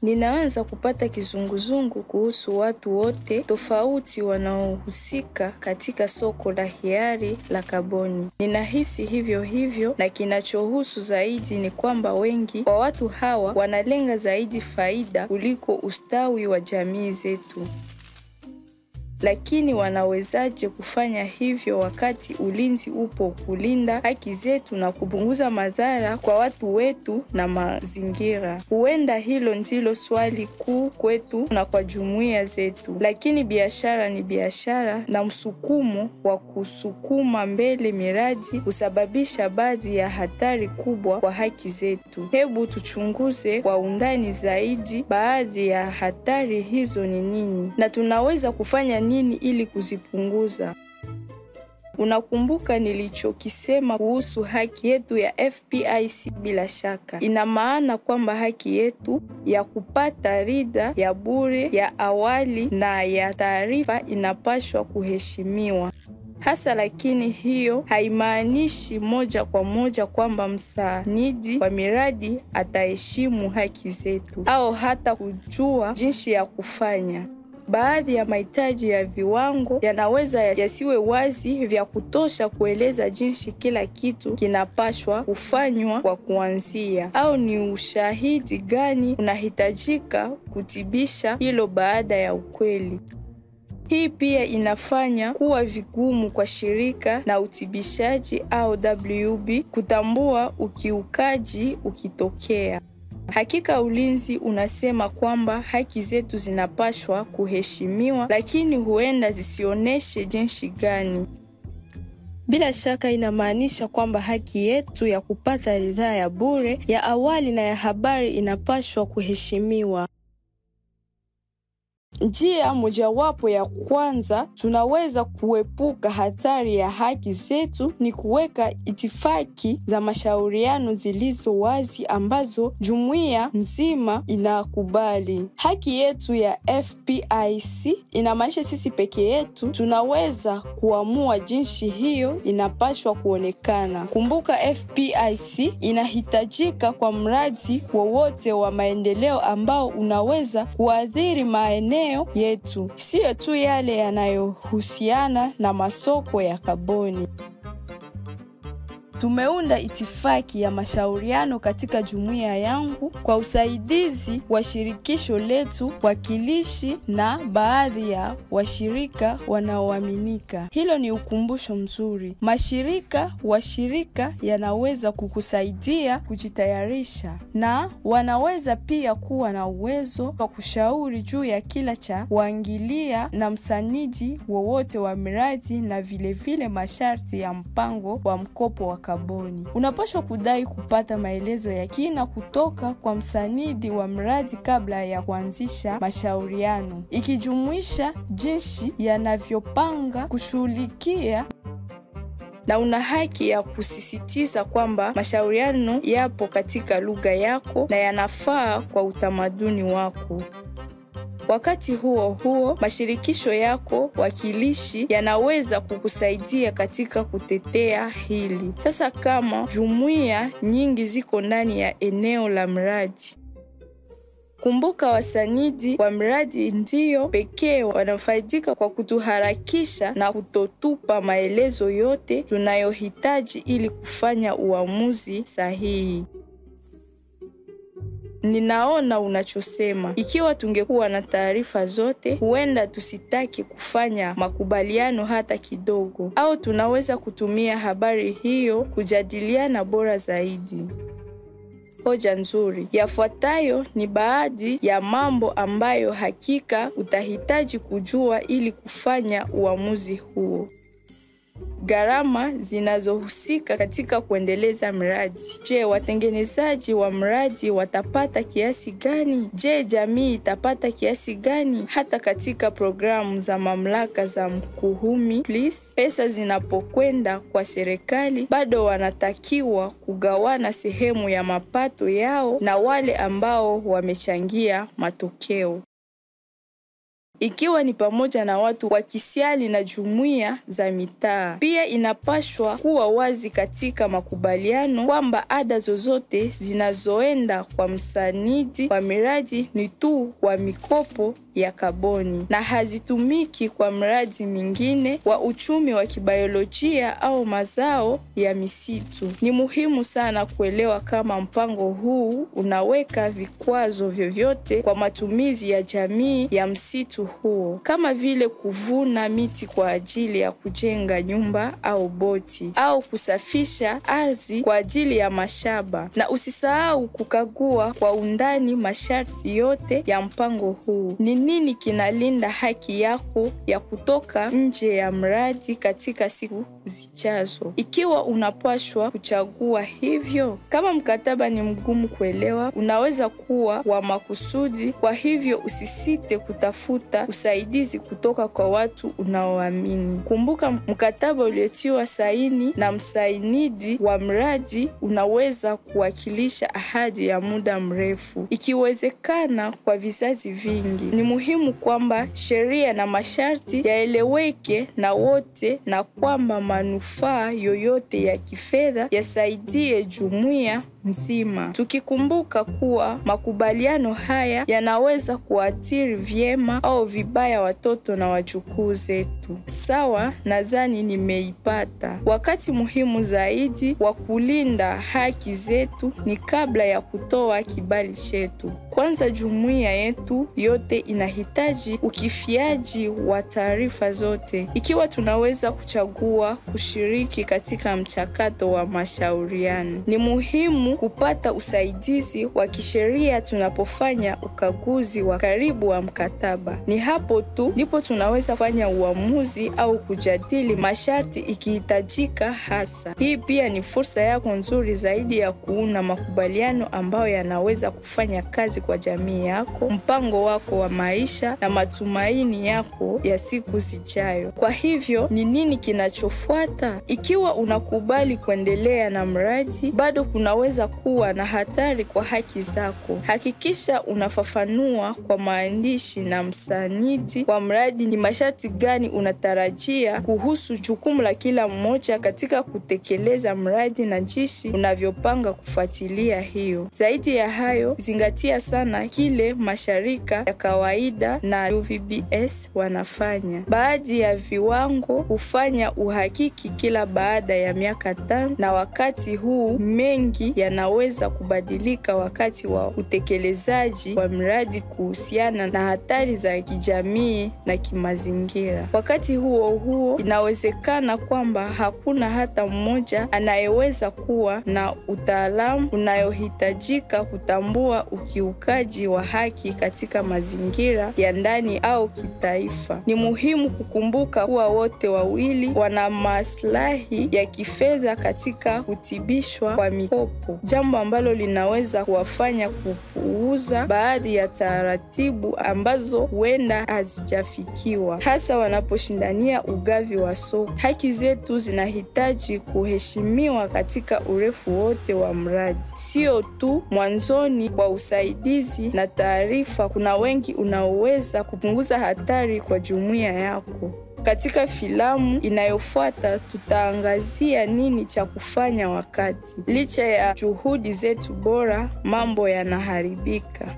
Ninaanza kupata kizunguzungu kuhusu watu wote tofauti wanaohusika katika soko la hiari la kaboni. Ninahisi hivyo na kinachohusu zaidi ni kwamba wengi wa watu hawa wanalenga zaidi faida kuliko ustawi wa jamii zetu. Lakini wanawezaje kufanya hivyo wakati ulinzi upo kulinda haki zetu na kupunguza madhara kwa watu wetu na mazingira? Huenda hilo ndilo swali kuu kwetu na kwa jumuiya zetu. Lakini biashara ni biashara, na msukumo wa kusukuma mbele miradi husababisha baadhi ya hatari kubwa kwa haki zetu. Hebu tuchunguze kwa undani zaidi baadhi ya hatari hizo ni nini, na tunaweza kufanya nini ili kuzipunguza. Unakumbuka nilichokisema kuhusu haki yetu ya FPIC? Bila shaka ina maana kwamba haki yetu ya kupata ridhaa ya bure ya awali na ya taarifa inapaswa kuheshimiwa hasa. Lakini hiyo haimaanishi moja kwa moja kwamba msanidi wa miradi ataheshimu haki zetu au hata kujua jinsi ya kufanya. Baadhi ya mahitaji ya viwango yanaweza yasiwe wazi vya kutosha kueleza jinsi kila kitu kinapaswa kufanywa kwa kuanzia, au ni ushahidi gani unahitajika kutibisha hilo baada ya ukweli. Hii pia inafanya kuwa vigumu kwa shirika na utibishaji au WB kutambua ukiukaji ukitokea. Hakika ulinzi unasema kwamba haki zetu zinapaswa kuheshimiwa, lakini huenda zisioneshe jinsi gani. Bila shaka inamaanisha kwamba haki yetu ya kupata ridhaa ya bure ya awali na ya habari inapaswa kuheshimiwa. Njia mojawapo ya kwanza tunaweza kuepuka hatari ya haki zetu ni kuweka itifaki za mashauriano zilizo wazi ambazo jumuiya nzima inakubali. Haki yetu ya FPIC inamaanisha sisi peke yetu tunaweza kuamua jinsi hiyo inapaswa kuonekana. Kumbuka, FPIC inahitajika kwa mradi wowote wa maendeleo ambao unaweza kuathiri maeneo yetu, sio tu yale yanayohusiana na masoko ya kaboni. Tumeunda itifaki ya mashauriano katika jumuiya yangu kwa usaidizi wa shirikisho letu, wakilishi na baadhi ya washirika wanaoaminika. Hilo ni ukumbusho mzuri. Washirika yanaweza kukusaidia kujitayarisha, na wanaweza pia kuwa na uwezo wa kushauri juu ya kila cha kuangilia na msanidi wowote wa miradi na vile masharti ya mpango wa mkopo wa kaboni. Unapaswa kudai kupata maelezo ya kina kutoka kwa msanidi wa mradi kabla ya kuanzisha mashauriano, ikijumuisha jinsi yanavyopanga kushughulikia, na una haki ya kusisitiza kwamba mashauriano yapo katika lugha yako na yanafaa kwa utamaduni wako. Wakati huo, mashirikisho yako wakilishi yanaweza kukusaidia katika kutetea hili. Sasa kama jumuiya nyingi ziko ndani ya eneo la mradi, kumbuka wasanidi wa mradi ndio pekee wanafaidika kwa kutuharakisha na kutotupa maelezo yote tunayohitaji ili kufanya uamuzi sahihi. Ninaona unachosema. Ikiwa tungekuwa na taarifa zote, huenda tusitaki kufanya makubaliano hata kidogo, au tunaweza kutumia habari hiyo kujadiliana bora zaidi. Hoja nzuri. Yafuatayo ni baadhi ya mambo ambayo hakika utahitaji kujua ili kufanya uamuzi huo. Gharama zinazohusika katika kuendeleza mradi. Je, watengenezaji wa mradi watapata kiasi gani? Je, jamii itapata kiasi gani? Hata katika programu za mamlaka za mkuhumi, pesa zinapokwenda kwa serikali, bado wanatakiwa kugawana sehemu ya mapato yao na wale ambao wamechangia matokeo. ikiwa ni pamoja na watu wa kisiali na jumuiya za mitaa. Pia inapashwa kuwa wazi katika makubaliano kwamba ada zozote zinazoenda kwa msanidi wa miradi ni tu kwa mikopo ya kaboni na hazitumiki kwa mradi mingine wa uchumi wa kibiolojia au mazao ya misitu. Ni muhimu sana kuelewa kama mpango huu unaweka vikwazo vyovyote kwa matumizi ya jamii ya msitu huo, kama vile kuvuna miti kwa ajili ya kujenga nyumba au boti au kusafisha ardhi kwa ajili ya mashamba. Na usisahau kukagua kwa undani masharti yote ya mpango huu. Ni nini kinalinda haki yako ya kutoka nje ya mradi katika siku zijazo? Ikiwa unapaswa kuchagua hivyo, kama mkataba ni mgumu kuelewa, unaweza kuwa wa makusudi. Kwa hivyo usisite kutafuta usaidizi kutoka kwa watu unaoamini. Kumbuka, mkataba uliotiwa saini na msainidi wa mradi unaweza kuwakilisha ahadi ya muda mrefu, ikiwezekana kwa vizazi vingi. Ni muhimu kwamba sheria na masharti yaeleweke na wote na kwamba manufaa yoyote ya kifedha yasaidie jumuiya nzima. Tukikumbuka kuwa makubaliano haya yanaweza kuathiri vyema au vibaya watoto na wajukuu zetu. Sawa, nadhani nimeipata. Wakati muhimu zaidi wa kulinda haki zetu ni kabla ya kutoa kibali chetu. Kwanza, jumuiya yetu yote inahitaji ukifiaji wa taarifa zote. Ikiwa tunaweza kuchagua kushiriki katika mchakato wa mashauriano, ni muhimu kupata usaidizi wa kisheria tunapofanya ukaguzi wa karibu wa mkataba. Ni hapo tu ndipo tunaweza fanya uamuzi au kujadili masharti ikihitajika hasa. Hii pia ni fursa yako nzuri zaidi ya kuunda makubaliano ambayo yanaweza kufanya kazi kwa jamii yako, mpango wako wa maisha na matumaini yako ya siku zijayo. Kwa hivyo, ni nini kinachofuata? Ikiwa unakubali kuendelea na mradi, bado kunaweza kuwa na hatari kwa haki zako. Hakikisha unafafanua kwa maandishi na msanidi wa mradi ni masharti gani unatarajia kuhusu jukumu la kila mmoja katika kutekeleza mradi na jinsi unavyopanga kufuatilia hiyo. Zaidi ya hayo, zingatia sana kile mashirika ya kawaida na UVBS wanafanya. Baadhi ya viwango hufanya uhakiki kila baada ya miaka 5, na wakati huu mengi yanaweza kubadilika wakati wa utekelezaji wa mradi kuhusiana na hatari za kijamii na kimazingira. Wakati huo inawezekana kwamba hakuna hata mmoja anayeweza kuwa na utaalamu unayohitajika kutambua ukiukaji wa haki katika mazingira ya ndani au kitaifa. Ni muhimu kukumbuka kuwa wote wawili wana maslahi ya kifedha katika kutibishwa kwa mikopo, jambo ambalo linaweza kuwafanya kupuuza baadhi ya taratibu ambazo huenda hazijafikiwa, hasa wanaposhindania ugavi wa soko. Haki zetu zinahitaji kuheshimiwa katika urefu wote wa mradi, sio tu mwanzoni kwa usaidizi na taarifa. Kuna wengi unaoweza kupunguza hatari kwa jumuiya yako. Katika filamu inayofuata tutaangazia nini cha kufanya wakati licha ya juhudi zetu bora mambo yanaharibika.